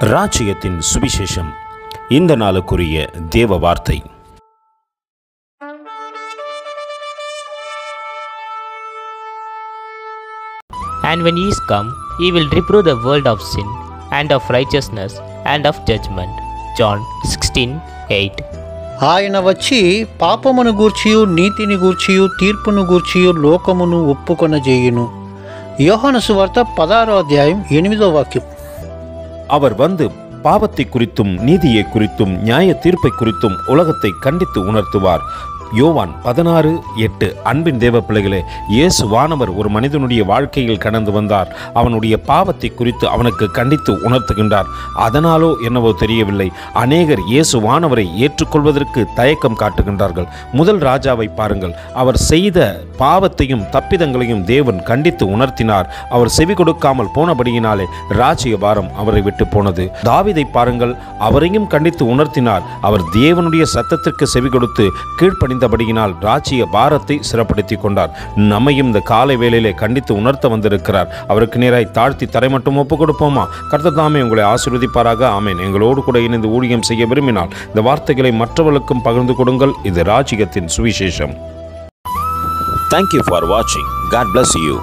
ராஜ்யத்தின் சுவிசேஷம். இந்த நாளுக்குரிய தேவ வார்த்தை. And when he is come, he will reprove the world of sin, and of righteousness, and of judgment. John 16:8. ఆయన వచ్చి పాపమును గూర్చియు నీతిని గూర్చియు తీర్పును గూర్చియు లోకమును ఒప్పుకొనజేయును. యోహాను సువార్త 16వ అధ్యాయం 8వ వాక్యం. அவர் வந்து பாவத்தை குறித்தும் நீதியை குறித்தும் நியாய தீர்ப்பை குறித்தும் உலகத்தை கண்டித்து உணர்த்துவார். யோவான் 16:8. அன்பின் தேவ பிள்ளைகளே, இயேசுவானவர் ஒரு மனிதனுடைய வாழ்க்கையில் கடந்து வந்தார். அவனுடைய பாவத்தை குறித்து அவனுக்கு கண்டித்து உணர்த்துகின்றார். அதனாலோ என்னவோ தெரியவில்லை, அநேகர் இயேசுவானவரை ஏற்றுக்கொள்வதற்கு தயக்கம் காட்டுகின்றார்கள். முதல் ராஜாவை பாருங்கள். அவர் செய்த பாவத்தையும் தப்பிதங்களையும் தேவன் கண்டித்து உணர்த்தினார். அவர் செவி கொடுக்காமல் போனபடியினாலே ராஜ்ய பாரம் அவரை விட்டு போனது. தாவீதை பாருங்கள். அவரையும் கண்டித்து உணர்த்தினார். அவர் தேவனுடைய சத்தத்திற்கு செவி கொடுத்து கீழ்ப்படிந்தபடியினால் ராஜ்ய பாரத்தை சிறப்படுத்தி கொண்டார். நம்மையும் இந்த காலை வேளையிலே கண்டித்து உணர்த்த வந்திருக்கிறார். அவருக்கு நேராய் தாழ்த்தி தரை மட்டும் ஒப்புக் கொடுப்போமா? கர்த்தர் தாமே உங்களை ஆசீர்வதிப்பாராக. ஆமென். எங்களோடு கூட இணைந்து ஊழியம் செய்ய விரும்பினால் இந்த வார்த்தைகளை மற்றவர்களுக்கும் பகிர்ந்து கொடுங்கள். இது ராஜ்யத்தின் சுவிசேஷம். Thank you for watching. God bless you.